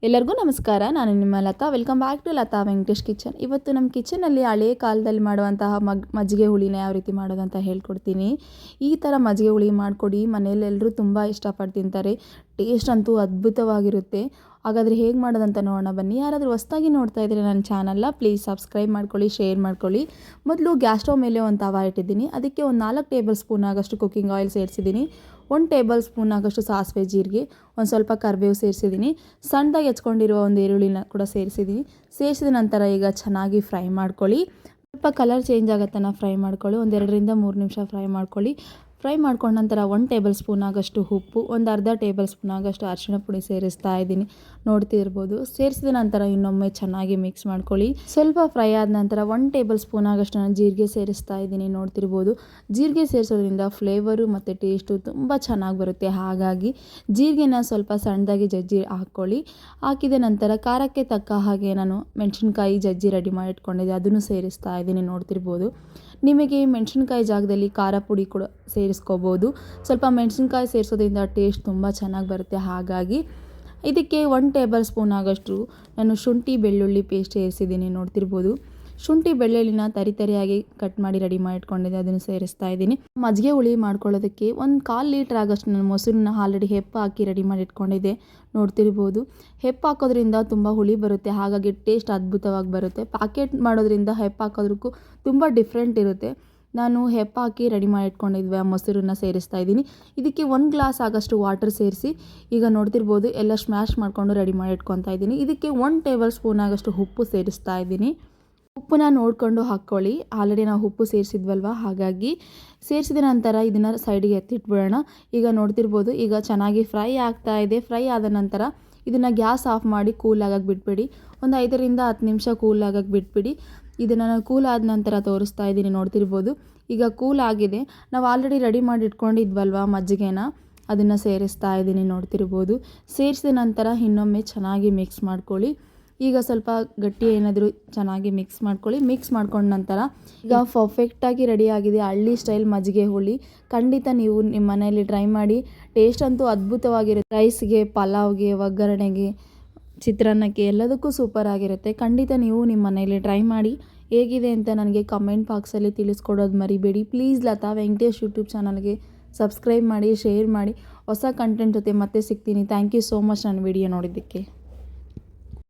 ಎಲ್ಲರಿಗೂ ನಮಸ್ಕಾರ. ನಾನು ನಿಮ್ಮ Lata. Welcome back to Lata Venkatesh kitchen. ಇವತ್ತು ನಮ್ಮ ಕಿಚನಲ್ಲಿ ಹಳೇ ಕಾಲದಲ್ಲಿ ಮಾಡುವಂತಹ ಮಜ್ಜಿಗೆ ಹುಳಿನ ಯಾವ ರೀತಿ ಮಾಡೋದಂತ ಹೇಳ್ಕೊಡ್ತೀನಿ. ಈ ಥರ ಮಜ್ಜಿಗೆ ಹುಳಿ ಮಾಡಿಕೊಡಿ, ಮನೇಲಿ ಎಲ್ಲರೂ ತುಂಬ ಇಷ್ಟಪಟ್ಟು ತಿಂತಾರೆ. ಟೇಸ್ಟ್ ಅಂತೂ ಅದ್ಭುತವಾಗಿರುತ್ತೆ. ಹಾಗಾದರೆ ಹೇಗೆ ಮಾಡೋದಂತ ನೋಡೋಣ ಬನ್ನಿ. ಯಾರಾದರೂ ಹೊಸ್ದಾಗಿ ನೋಡ್ತಾ ಇದ್ದರೆ ನನ್ನ ಚಾನಲ್ನ ಪ್ಲೀಸ್ ಸಬ್ಸ್ಕ್ರೈಬ್ ಮಾಡ್ಕೊಳ್ಳಿ, ಶೇರ್ ಮಾಡ್ಕೊಳ್ಳಿ. ಮೊದಲು ಗ್ಯಾಸ್ ಸ್ಟವ್ ಮೇಲೆ ಒಂದು ತವ ಇಟ್ಟಿದ್ದೀನಿ. ಅದಕ್ಕೆ ಒಂದು 4 ಟೇಬಲ್ ಸ್ಪೂನ್ ಆಗೋಷ್ಟು ಕುಕ್ಕಿಂಗ್ ಆಯಿಲ್ ಸೇರಿಸಿದ್ದೀನಿ. 1 ಟೇಬಲ್ ಸ್ಪೂನ್ ಆಗೋಷ್ಟು ಸಾಸಿವೆ ಜೀರಿಗೆ, ಒಂದು ಸ್ವಲ್ಪ ಕರಿಬೇವು ಸೇರಿಸಿದ್ದೀನಿ. ಸಣ್ಣದಾಗಿ ಹೆಚ್ಕೊಂಡಿರುವ ಒಂದು ಈರುಳ್ಳಿನ ಕೂಡ ಸೇರಿಸಿದ್ದೀನಿ. ಸೇರಿಸಿದ ನಂತರ ಈಗ ಚೆನ್ನಾಗಿ ಫ್ರೈ ಮಾಡ್ಕೊಳ್ಳಿ. ಸ್ವಲ್ಪ ಕಲರ್ ಚೇಂಜ್ ಆಗೋ ತನಕ ಫ್ರೈ ಮಾಡ್ಕೊಳ್ಳಿ. ಒಂದು 2 ರಿಂದ 3 ನಿಮಿಷ ಫ್ರೈ ಮಾಡ್ಕೊಳ್ಳಿ. ಫ್ರೈ ಮಾಡ್ಕೊಂಡ ನಂತರ 1 ಟೇಬಲ್ ಸ್ಪೂನ್ ಆಗೋಷ್ಟು ಉಪ್ಪು, ಒಂದು ಅರ್ಧ ಟೇಬಲ್ ಸ್ಪೂನ್ ಆಗೋಷ್ಟು ಅರಿಶಿಣ ಪುಡಿ ಸೇರಿಸ್ತಾ ಇದ್ದೀನಿ. ನೋಡ್ತಿರ್ಬೋದು. ಸೇರಿಸಿದ ನಂತರ ಇನ್ನೊಮ್ಮೆ ಚೆನ್ನಾಗಿ ಮಿಕ್ಸ್ ಮಾಡ್ಕೊಳ್ಳಿ. ಸ್ವಲ್ಪ ಫ್ರೈ ಆದ ನಂತರ 1 ಟೇಬಲ್ ಸ್ಪೂನ್ ಆಗೋಷ್ಟು ನಾನು ಜೀರಿಗೆ ಸೇರಿಸ್ತಾ ಇದ್ದೀನಿ. ನೋಡ್ತಿರ್ಬೋದು. ಜೀರಿಗೆ ಸೇರಿಸೋದ್ರಿಂದ ಫ್ಲೇವರು ಮತ್ತು ಟೇಸ್ಟು ತುಂಬ ಚೆನ್ನಾಗಿ ಬರುತ್ತೆ. ಹಾಗಾಗಿ ಜೀರಿಗೆನ ಸ್ವಲ್ಪ ಸಣ್ಣದಾಗಿ ಜಜ್ಜಿ ಹಾಕ್ಕೊಳ್ಳಿ. ಹಾಕಿದ ನಂತರ ಖಾರಕ್ಕೆ ತಕ್ಕ ಹಾಗೆ ನಾನು ಮೆಣಸಿನ್ಕಾಯಿ ಜಜ್ಜಿ ರೆಡಿ ಮಾಡಿ ಇಟ್ಕೊಂಡಿದ್ದೆ, ಅದನ್ನು ಸೇರಿಸ್ತಾ ಇದ್ದೀನಿ. ನೋಡ್ತಿರ್ಬೋದು. ನಿಮಗೆ ಮೆಣಸಿನ್ಕಾಯಿ ಜಾಗದಲ್ಲಿ ಖಾರ ಪುಡಿ ಕೂಡ ಸೇರಿಸ್ಕೋಬೋದು. ಸ್ವಲ್ಪ ಮೆಣಸಿನ್ಕಾಯಿ ಸೇರಿಸೋದ್ರಿಂದ ಟೇಸ್ಟ್ ತುಂಬ ಚೆನ್ನಾಗಿ ಬರುತ್ತೆ. ಹಾಗಾಗಿ ಇದಕ್ಕೆ 1 ಟೇಬಲ್ ಸ್ಪೂನ್ ಆಗೋಷ್ಟು ನಾನು ಶುಂಠಿ ಬೆಳ್ಳುಳ್ಳಿ ಪೇಸ್ಟ್ ಸೇರಿಸಿದ್ದೀನಿ. ನೋಡ್ತಿರ್ಬೋದು. ಶುಂಠಿ ಬೆಳ್ಳುಳ್ಳಿನ ತರಿಯಾಗಿ ಕಟ್ ಮಾಡಿ ರೆಡಿ ಮಾಡಿ ಇಟ್ಕೊಂಡಿದ್ದೆ, ಅದನ್ನು ಸೇರಿಸ್ತಾ ಇದ್ದೀನಿ. ಮಜ್ಜಿಗೆ ಹುಳಿ ಮಾಡ್ಕೊಳ್ಳೋದಕ್ಕೆ 1/4 ಲೀಟ್ರ್ ಆಗೋಷ್ಟು ನಾನು ಮೊಸರನ್ನ ಆಲ್ರೆಡಿ ಹೆಪ್ಪು ಹಾಕಿ ರೆಡಿ ಮಾಡಿ ಇಟ್ಕೊಂಡಿದ್ದೆ. ನೋಡ್ತಿರ್ಬೋದು. ಹೆಪ್ಪು ಹಾಕೋದ್ರಿಂದ ತುಂಬ ಹುಳಿ ಬರುತ್ತೆ. ಹಾಗಾಗಿ ಟೇಸ್ಟ್ ಅದ್ಭುತವಾಗಿ ಬರುತ್ತೆ. ಪ್ಯಾಕೆಟ್ ಮಾಡೋದ್ರಿಂದ ಹೆಪ್ಪು ಹಾಕೋದಕ್ಕೂ ತುಂಬ ಡಿಫ್ರೆಂಟ್ ಇರುತ್ತೆ. ನಾನು ಹೆಪ್ಪು ಹಾಕಿ ರೆಡಿ ಮಾಡಿ ಇಟ್ಕೊಂಡಿದ್ವಿ ಆ ಮೊಸರನ್ನ ಸೇರಿಸ್ತಾ ಇದ್ದೀನಿ. ಇದಕ್ಕೆ 1 ಗ್ಲಾಸ್ ಆಗೋಷ್ಟು ವಾಟರ್ ಸೇರಿಸಿ ಈಗ ನೋಡ್ತಿರ್ಬೋದು ಎಲ್ಲ ಸ್ಮ್ಯಾಶ್ ಮಾಡಿಕೊಂಡು ರೆಡಿ ಮಾಡಿ ಇಟ್ಕೊತಾ ಇದ್ದೀನಿ. ಇದಕ್ಕೆ 1 ಟೇಬಲ್ ಸ್ಪೂನ್ ಆಗೋಷ್ಟು ಉಪ್ಪು ಸೇರಿಸ್ತಾ ಇದ್ದೀನಿ. ಉಪ್ಪನ್ನ ನೋಡಿಕೊಂಡು ಹಾಕ್ಕೊಳ್ಳಿ. ಆಲ್ರೆಡಿ ನಾವು ಉಪ್ಪು ಸೇರಿಸಿದ್ವಲ್ವ, ಹಾಗಾಗಿ ಸೇರಿಸಿದ ನಂತರ ಇದನ್ನು ಸೈಡಿಗೆ ಎತ್ತಿಟ್ಬಿಡೋಣ. ಈಗ ನೋಡ್ತಿರ್ಬೋದು. ಈಗ ಚೆನ್ನಾಗಿ ಫ್ರೈ ಆಗ್ತಾ ಇದೆ. ಫ್ರೈ ಆದ ನಂತರ ಇದನ್ನು ಗ್ಯಾಸ್ ಆಫ್ ಮಾಡಿ ಕೂಲ್ ಆಗಕ್ಕೆ ಬಿಟ್ಬಿಡಿ. ಒಂದು 5 ರಿಂದ 10 ನಿಮಿಷ ಕೂಲ್ ಆಗಕ್ಕೆ ಬಿಟ್ಬಿಡಿ. ಇದನ್ನು ನಾನು ಕೂಲ್ ಆದ ನಂತರ ತೋರಿಸ್ತಾ ಇದ್ದೀನಿ. ನೋಡ್ತಿರ್ಬೋದು. ಈಗ ಕೂಲ್ ಆಗಿದೆ. ನಾವು ಆಲ್ರೆಡಿ ರೆಡಿ ಮಾಡಿ ಇಟ್ಕೊಂಡಿದ್ವಲ್ವ ಮಜ್ಜಿಗೆನ, ಅದನ್ನು ಸೇರಿಸ್ತಾ ಇದ್ದೀನಿ. ನೋಡ್ತಿರ್ಬೋದು. ಸೇರಿಸಿದ ನಂತರ ಇನ್ನೊಮ್ಮೆ ಚೆನ್ನಾಗಿ ಮಿಕ್ಸ್ ಮಾಡ್ಕೊಳ್ಳಿ. ಈಗ ಸ್ವಲ್ಪ ಗಟ್ಟಿ ಏನಾದರೂ ಚೆನ್ನಾಗಿ ಮಿಕ್ಸ್ ಮಾಡ್ಕೊಳ್ಳಿ. ಮಿಕ್ಸ್ ಮಾಡ್ಕೊಂಡ ನಂತರ ಈಗ ಪರ್ಫೆಕ್ಟಾಗಿ ರೆಡಿಯಾಗಿದೆ ಹಳ್ಳಿ ಸ್ಟೈಲ್ ಮಜ್ಜಿಗೆ ಹುಳಿ. ಖಂಡಿತ ನೀವು ನಿಮ್ಮ ಮನೆಯಲ್ಲಿ ಟ್ರೈ ಮಾಡಿ. ಟೇಸ್ಟ್ ಅಂತೂ ಅದ್ಭುತವಾಗಿರುತ್ತೆ. ರೈಸ್ಗೆ, ಪಲಾವ್ಗೆ, ಒಗ್ಗರಣೆಗೆ, ಚಿತ್ರಾನ್ನಕ್ಕೆ ಎಲ್ಲದಕ್ಕೂ ಸೂಪರ್ ಆಗಿರುತ್ತೆ. ಖಂಡಿತ ನೀವು ನಿಮ್ಮ ಮನೆಯಲ್ಲಿ ಟ್ರೈ ಮಾಡಿ. ಹೇಗಿದೆ ಅಂತ ನನಗೆ ಕಮೆಂಟ್ ಬಾಕ್ಸಲ್ಲಿ ತಿಳಿಸ್ಕೊಡೋದು ಮರಿಬೇಡಿ. ಪ್ಲೀಸ್ ಲತಾ ವೆಂಕಟೇಶ್ ಯೂಟ್ಯೂಬ್ ಚಾನಲ್ಗೆ ಸಬ್ಸ್ಕ್ರೈಬ್ ಮಾಡಿ, ಶೇರ್ ಮಾಡಿ. ಹೊಸ ಕಂಟೆಂಟ್ ಜೊತೆ ಮತ್ತೆ ಸಿಗ್ತೀನಿ. ಥ್ಯಾಂಕ್ ಯು ಸೋ ಮಚ್ ನನ್ನ ವಿಡಿಯೋ ನೋಡಿದ್ದಕ್ಕೆ.